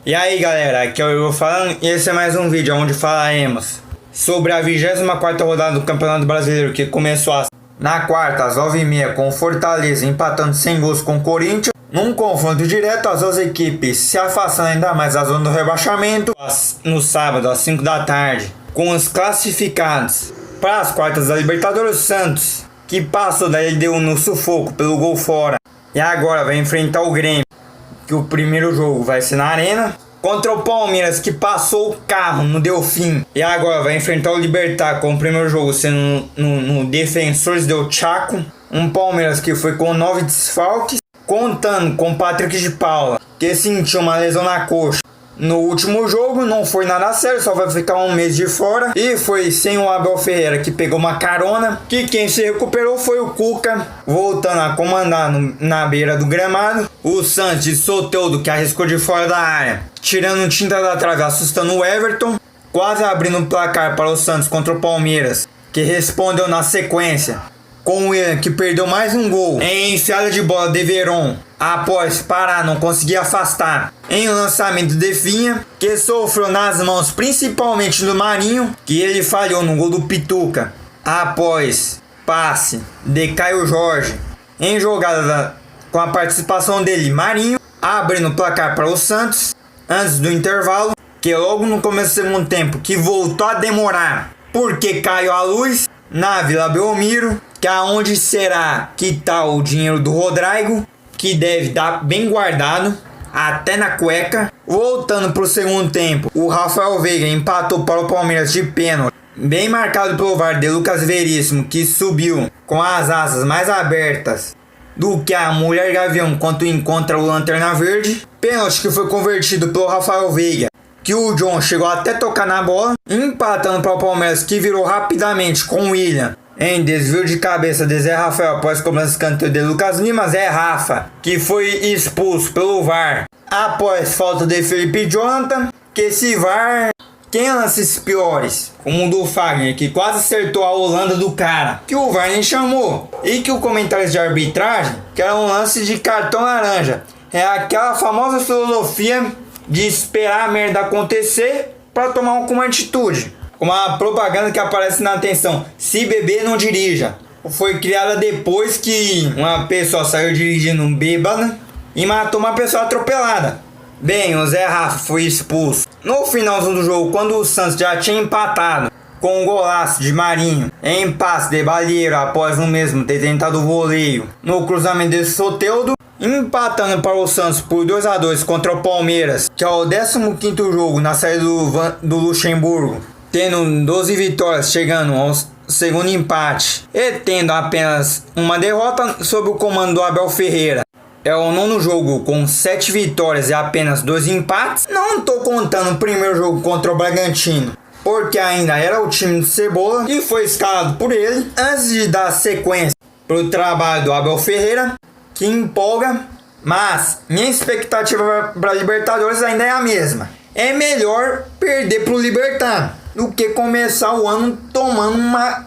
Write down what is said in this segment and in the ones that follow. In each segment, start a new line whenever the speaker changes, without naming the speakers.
E aí galera, aqui é o Igor falando e esse é mais um vídeo onde falaremos sobre a 24ª rodada do Campeonato Brasileiro, que começou na quarta às 9h30 com o Fortaleza empatando sem gols com o Corinthians. Num confronto direto, as duas equipes se afastando ainda mais da zona do rebaixamento. No sábado às 5 da tarde, com os classificados para as quartas da Libertadores, Santos, que passou da LDU no sufoco pelo gol fora e agora vai enfrentar o Grêmio, que o primeiro jogo vai ser na Arena, contra o Palmeiras, que passou o carro no Delfim e agora vai enfrentar o Libertad, com o primeiro jogo sendo no Defensores del Chaco. Um Palmeiras que foi com 9 desfalques, contando com Patrick de Paula, que sentiu uma lesão na coxa no último jogo. Não foi nada sério, só vai ficar um mês de fora. E foi sem o Abel Ferreira, que pegou uma carona, que quem se recuperou foi o Cuca, voltando a comandar na beira do gramado. O Santos de Soteldo, que arriscou de fora da área, tirando tinta da trave, assustando o Everton, quase abrindo o placar para o Santos contra o Palmeiras, que respondeu na sequência com o Willian, que perdeu mais um gol em enfiada de bola de Veron, após parar, não conseguir afastar em lançamento de Finha, que sofreu nas mãos principalmente do Marinho, que ele falhou no gol do Pituca após passe de Caio Jorge em jogada com a participação dele. Marinho abrindo o placar para o Santos antes do intervalo, que logo no começo do segundo tempo, que voltou a demorar porque caiu a luz na Vila Belmiro, que aonde será que tá o dinheiro do Rodrigo, que deve estar bem guardado até na cueca. Voltando para o segundo tempo, o Rafael Veiga empatou para o Palmeiras de pênalti, bem marcado pelo VAR de Lucas Veríssimo, que subiu com as asas mais abertas do que a Mulher Gavião quando encontra o Lanterna Verde. Pênalti que foi convertido pelo Rafael Veiga, que o John chegou até tocar na bola, empatando para o Palmeiras, que virou rapidamente com o Willian em desvio de cabeça de Zé Rafael após cobrança de escanteio de Lucas Lima. Zé Rafa, que foi expulso pelo VAR após falta de Felipe Jonathan, que esse VAR tem lances piores, como o do Fagner, que quase acertou a Holanda do cara, que o VAR nem chamou, e que o comentário de arbitragem, que era um lance de cartão laranja. É aquela famosa filosofia de esperar a merda acontecer para tomar alguma atitude. Uma propaganda que aparece na atenção: se beber, não dirija. Foi criada depois que uma pessoa saiu dirigindo bêbada e matou uma pessoa atropelada. Bem, o Zé Rafa foi expulso no finalzinho do jogo, quando o Santos já tinha empatado com um golaço de Marinho em passe de Balieiro, após o mesmo ter tentado o voleio no cruzamento de Soteldo, empatando para o Santos por 2-2 contra o Palmeiras, que é o 15º jogo na saída do Luxemburgo, tendo 12 vitórias, chegando ao segundo empate e tendo apenas uma derrota sob o comando do Abel Ferreira. É o 9º jogo com 7 vitórias e apenas 2 empates. Não estou contando o primeiro jogo contra o Bragantino, porque ainda era o time do Cebola e foi escalado por ele, antes de dar sequência para o trabalho do Abel Ferreira, que empolga. Mas minha expectativa para a Libertadores ainda é a mesma: é melhor perder para o Libertad do que começar o ano tomando uma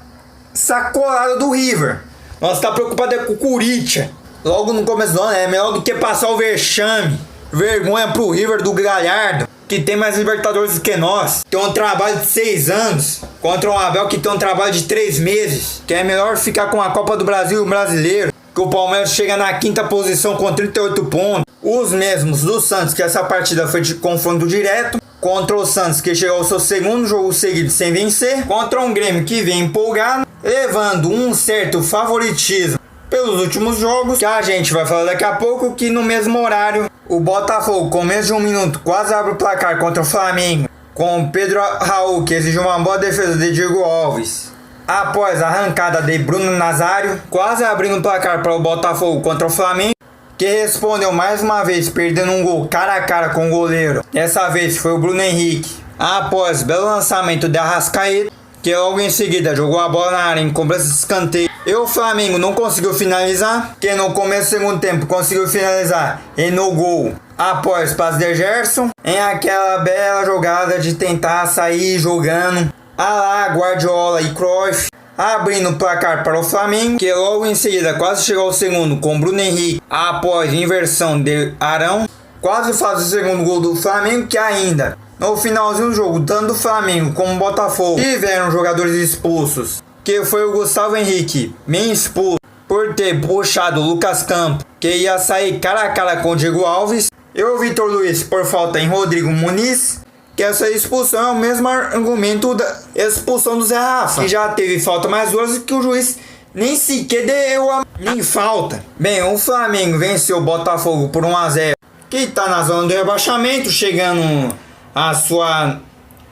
sacolada do River. Nós tá preocupado com o Corinthians logo no começo do ano. É melhor do que passar o vexame, vergonha pro River do Galhardo, que tem mais Libertadores do que nós, tem um trabalho de 6 anos, contra o Abel, que tem um trabalho de 3 meses. Que é melhor ficar com a Copa do Brasil e o Brasileiro, que o Palmeiras chega na 5ª posição com 38 pontos. Os mesmos do Santos, que essa partida foi de confronto direto contra o Santos, que chegou ao seu segundo jogo seguido sem vencer, contra um Grêmio que vem empolgado, levando um certo favoritismo pelos últimos jogos, que a gente vai falar daqui a pouco. Que no mesmo horário, o Botafogo, com menos de 1 minuto, quase abre o placar contra o Flamengo, com o Pedro Raul, que exigiu uma boa defesa de Diego Alves após a arrancada de Bruno Nazário, quase abrindo o placar para o Botafogo contra o Flamengo, que respondeu mais uma vez perdendo um gol cara a cara com o goleiro. Dessa vez foi o Bruno Henrique, após belo lançamento de Arrascaeta, que logo em seguida jogou a bola na área em cobrança de escanteio. E o Flamengo não conseguiu finalizar, que no começo do segundo tempo conseguiu finalizar e no gol após passe de Gerson, em aquela bela jogada de tentar sair jogando a lá Guardiola e Cruyff, abrindo o placar para o Flamengo, que logo em seguida quase chegou ao segundo com Bruno Henrique após inversão de Arão. quase faz o segundo gol do Flamengo, que ainda no finalzinho do jogo, tanto o Flamengo como o Botafogo tiveram jogadores expulsos, que foi o Gustavo Henrique, bem expulso por ter puxado o Lucas Campos, que ia sair cara a cara com o Diego Alves, e o Vitor Luiz por falta em Rodrigo Muniz, que essa expulsão é o mesmo argumento da expulsão do Zé Rafa, que já teve falta mais duas que o juiz nem sequer deu nem falta. Bem, o Flamengo venceu o Botafogo por 1-0, que está na zona do rebaixamento, chegando a sua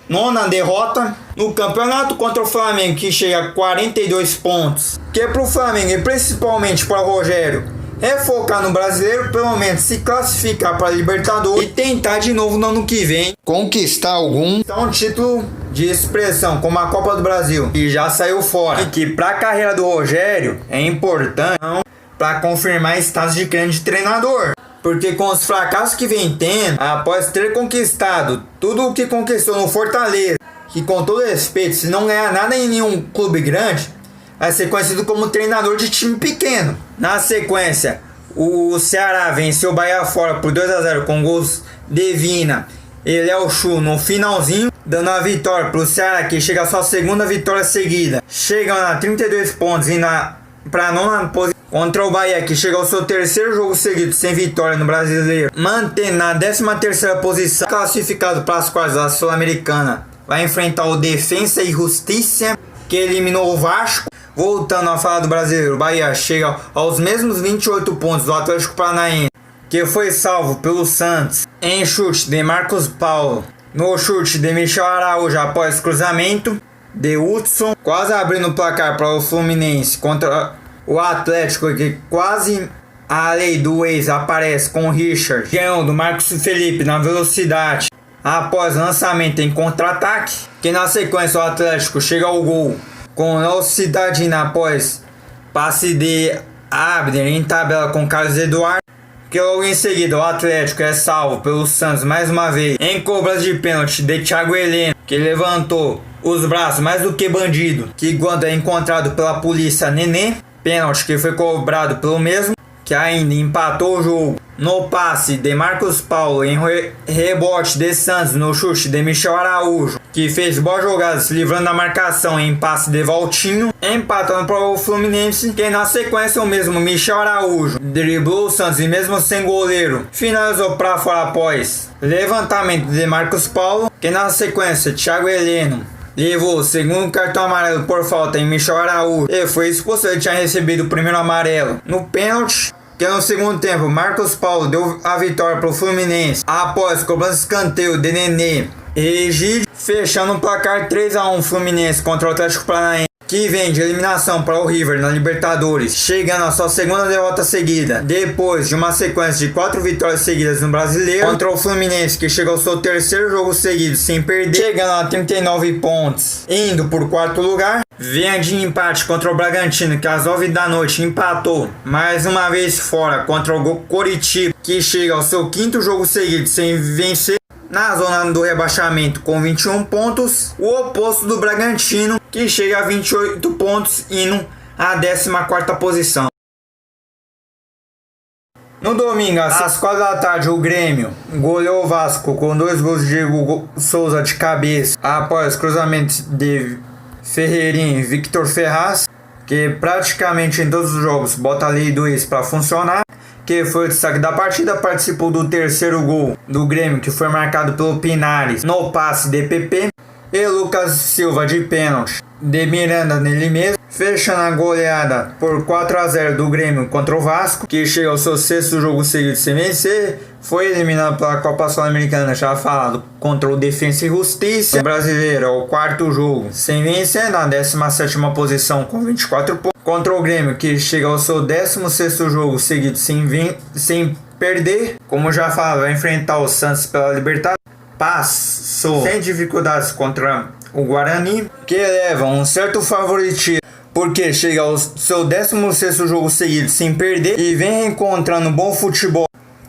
9ª derrota no campeonato contra o Flamengo, que chega a 42 pontos. Que é para o Flamengo e principalmente para o Rogério é focar no brasileiro, pelo menos se classificar para a Libertadores e tentar de novo no ano que vem conquistar algum título de expressão, como a Copa do Brasil, que já saiu fora, e que para a carreira do Rogério é importante para confirmar status de grande treinador. Porque com os fracassos que vem tendo, após ter conquistado tudo o que conquistou no Fortaleza, que com todo respeito, se não ganhar nada em nenhum clube grande, vai ser conhecido como treinador de time pequeno. Na sequência, o Ceará venceu o Bahia fora por 2-0 com gols de Vina e Léo Chu no finalzinho, dando a vitória para o Ceará, que chega a sua 2ª vitória seguida, chegando a 32 pontos e para a 9ª posição. Contra o Bahia, que chega ao seu 3º jogo seguido sem vitória no Brasileiro, mantendo na 13ª posição, classificado para as quartas da Sul-Americana, vai enfrentar o Defensa e Justiça, que eliminou o Vasco. Voltando a falar do Brasileiro, o Bahia chega aos mesmos 28 pontos do Atlético Paranaense, que foi salvo pelo Santos em chute de Marcos Paulo, no chute de Michel Araújo após cruzamento de Hudson, quase abrindo o placar para o Fluminense contra o Atlético, que quase a lei do ex aparece com o Richard, ganhou do Marcos Felipe na velocidade após lançamento em contra-ataque, que na sequência o Atlético chega ao gol com o Cidadina após passe de Abner em tabela com Carlos Eduardo, que logo em seguida o Atlético é salvo pelo Santos mais uma vez em cobrança de pênalti de Thiago Heleno, que levantou os braços mais do que bandido, que quando é encontrado pela polícia Nenê, pênalti que foi cobrado pelo mesmo, que ainda empatou o jogo no passe de Marcos Paulo em rebote de Santos no chute de Michel Araújo, que fez boa jogada se livrando da marcação em passe de Valtinho, empatando para o Fluminense, que na sequência o mesmo Michel Araújo driblou o Santos e mesmo sem goleiro finalizou para fora após levantamento de Marcos Paulo, que na sequência Thiago Heleno levou o 2º cartão amarelo por falta em Michel Araújo e foi expulso. Ele tinha recebido o primeiro amarelo no pênalti, que no segundo tempo Marcos Paulo deu a vitória para o Fluminense após cobrança de escanteio de Nenê e Egídio, fechando o placar 3-1 Fluminense contra o Atlético Paranaense, que vem de eliminação para o River na Libertadores, chegando a sua 2ª derrota seguida, depois de uma sequência de 4 vitórias seguidas no Brasileiro, contra o Fluminense, que chegou ao seu 3º jogo seguido sem perder, chegando a 39 pontos, indo por 4º lugar. Vem de empate contra o Bragantino, que às 9 da noite empatou mais uma vez fora contra o Coritiba, que chega ao seu 5º jogo seguido sem vencer, na zona do rebaixamento com 21 pontos, o oposto do Bragantino, que chega a 28 pontos, indo à 14ª posição. No domingo, às 4 da tarde, o Grêmio goleou o Vasco com 2 gols de Diego Souza de cabeça, após cruzamentos de Ferreirinha e Victor Ferraz, que praticamente em todos os jogos bota a lei do ex para funcionar, que foi o destaque da partida. Participou do 3º gol do Grêmio, que foi marcado pelo Pinares no passe de PP, e Lucas Silva de pênalti de Miranda nele mesmo, fechando a goleada por 4-0 do Grêmio contra o Vasco, que chega ao seu 6º jogo seguido sem vencer. Foi eliminado pela Copa Sul-Americana, já falado, contra o Defensa e Justiça. O brasileiro é o 4º jogo sem vencer, na 17ª posição com 24 pontos. Contra o Grêmio, que chega ao seu 16º jogo seguido sem perder. Como já falado, vai enfrentar o Santos pela Libertadores. Passou sem dificuldades contra o Guarani, que leva um certo favoritismo, porque chega ao seu 16º jogo seguido sem perder e vem encontrando bom futebol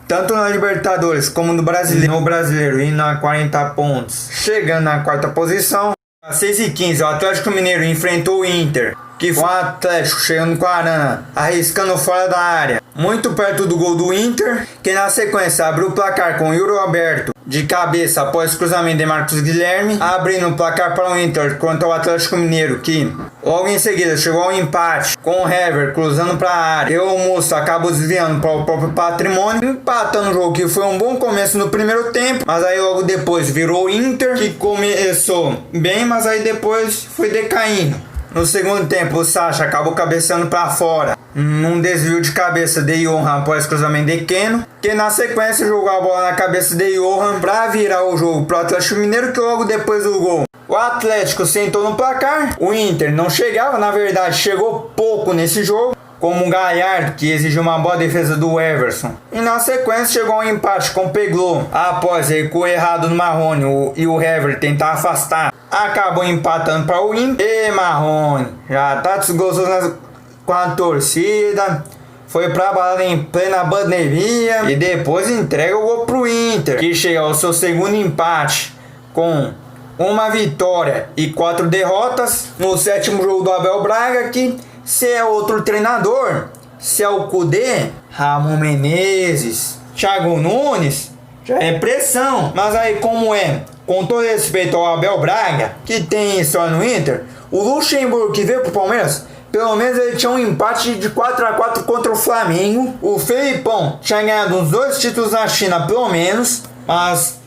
tanto na Libertadores como no Brasileiro, indo a 40 pontos, chegando na 4ª posição. Às 6h15, o Atlético Mineiro enfrentou o Inter, que foi o Atlético chegando com a Arana, arriscando fora da área, muito perto do gol do Inter, que na sequência abriu o placar com Yuri Alberto de cabeça após cruzamento de Marcos Guilherme, abrindo o placar para o Inter contra o Atlético Mineiro, que logo em seguida chegou ao empate com o Hever cruzando para a área e o Musso acabou desviando para o próprio Patrimônio, empatando o jogo, que foi um bom começo no primeiro tempo, mas aí logo depois virou o Inter, que começou bem, mas aí depois foi decaindo. No segundo tempo, o Sacha acabou cabeceando para fora num desvio de cabeça de Johan após cruzamento de Keno, que na sequência jogou a bola na cabeça de Johan para virar o jogo para o Atlético Mineiro, que logo depois do gol o Atlético sentou no placar. O Inter não chegava, na verdade chegou pouco nesse jogo, como o Galhardo, que exigiu uma boa defesa do Everson. E na sequência chegou um empate com o Peglo, após recuo errado no Marrone e o Hever tentar afastar. Acabou empatando para o Inter. E Marrone já tá desgostoso com a torcida. Foi pra balada em plena pandemia. E depois entrega o gol pro Inter, que chega ao seu segundo empate com uma vitória e 4 derrotas. No sétimo jogo do Abel Braga, que se é outro treinador, se é o Kudê, Ramon Menezes, Thiago Nunes, já é pressão. Mas aí como é, com todo respeito ao Abel Braga, que tem história no Inter, o Luxemburgo que veio pro Palmeiras, pelo menos ele tinha um empate de 4-4 contra o Flamengo. O Felipão tinha ganhado uns 2 títulos na China pelo menos, mas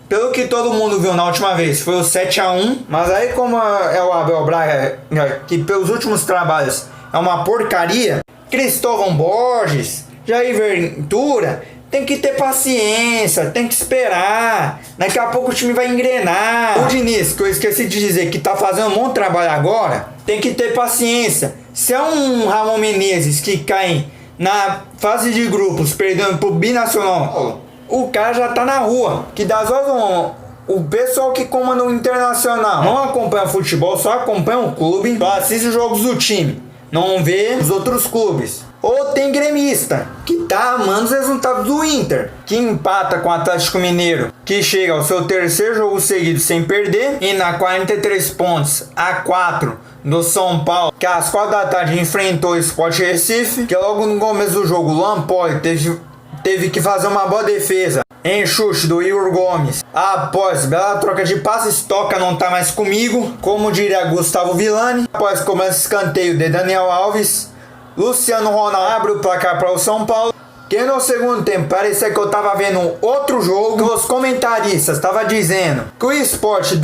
pelo que todo mundo viu na última vez foi o 7-1. Mas aí como é o Abel Braga, que pelos últimos trabalhos é uma porcaria, Cristóvão Borges, Jair Ventura, tem que ter paciência, tem que esperar. Daqui a pouco o time vai engrenar. O Diniz, que eu esqueci de dizer que tá fazendo um bom trabalho agora, tem que ter paciência. Se é um Ramon Menezes que cai na fase de grupos perdendo pro Binacional, o cara já tá na rua. Que das horas o pessoal que comanda o Internacional não acompanha futebol, só acompanha o clube, só assiste os jogos do time, não vê os outros clubes. Ou tem gremista que tá amando os resultados do Inter, que empata com o Atlético Mineiro, que chega ao seu terceiro jogo seguido sem perder, e na 43 pontos a 4 do São Paulo, que às 4 da tarde enfrentou o Sport Recife, que logo no começo do jogo o Luan Poli teve que fazer uma boa defesa em chute do Igor Gomes. Após bela troca de passes, Toca não tá mais comigo, como diria Gustavo Villani. Após começa escanteio de Daniel Alves, Luciano Ronaldo abre o placar para o São Paulo, que no segundo tempo parecia que eu tava vendo outro jogo, que os comentaristas estavam dizendo que o Sport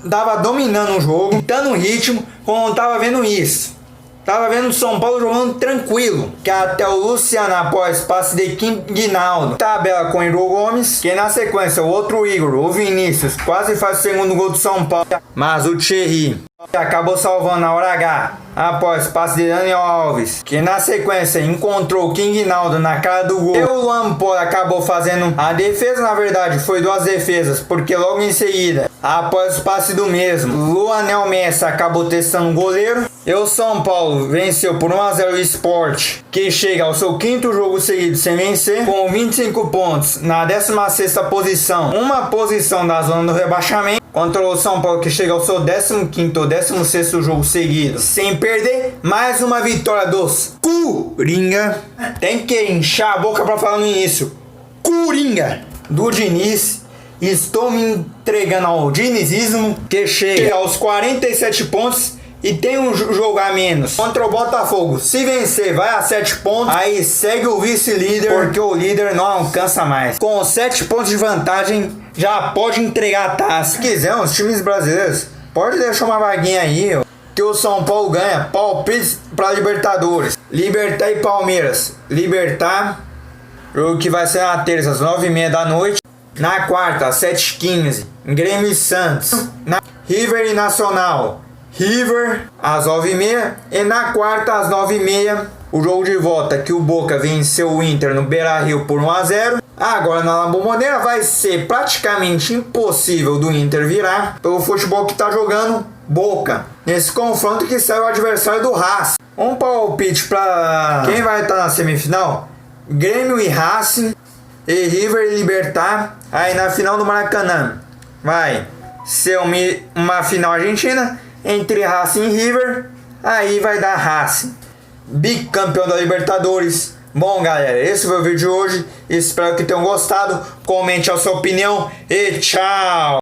tava dominando o jogo, dando ritmo, como eu tava vendo isso. Tava vendo o São Paulo jogando tranquilo, que até o Luciano após passe de Guinaldo tabela com o Igor Gomes, que na sequência o outro Igor, o Vinícius, quase faz o segundo gol do São Paulo, mas o Thierry acabou salvando na hora H após passe de Daniel Alves, que na sequência encontrou o Guinaldo na cara do gol. E o Luan Poli acabou fazendo a defesa, na verdade foi 2 defesas, porque logo em seguida, após o passe do mesmo, Luanel Messi acabou testando o goleiro. E o São Paulo venceu por 1-0 o Sport, que chega ao seu 5º jogo seguido sem vencer, com 25 pontos na 16ª posição, uma posição da zona do rebaixamento, contra o São Paulo, que chega ao seu 15º ou 16º jogo seguido sem perder. Mais uma vitória dos Coringa. Tem que inchar a boca para falar no início. Coringa do Diniz. Estou me entregando ao dinizismo, que chega aos 47 pontos e tem um jogo a menos contra o Botafogo. Se vencer, vai a 7 pontos. Aí segue o vice-líder, porque o líder não alcança mais. Com 7 pontos de vantagem, já pode entregar a taça. Se quiser, os times brasileiros, pode deixar uma vaguinha aí, ó, que o São Paulo ganha. Palpite para Libertadores. Libertar e Palmeiras. Libertar, jogo que vai ser na terça às 9h30 da noite. Na quarta às 7h15, Grêmio e Santos. Na River e Nacional, River às 9h30. E na quarta às 9h30, o jogo de volta, que o Boca venceu o Inter no Beira-Rio por 1-0. Agora na La Bombonera vai ser praticamente impossível do Inter virar pelo futebol que está jogando Boca nesse confronto, que sai o adversário do Racing. Um palpite para quem vai estar na semifinal: Grêmio e Racing, e River e Libertad. Aí na final do Maracanã vai ser uma final argentina entre Racing e River. Aí vai dar Racing, bicampeão da Libertadores, Bom, galera, esse foi o vídeo de hoje. Espero que tenham gostado. Comente a sua opinião e tchau!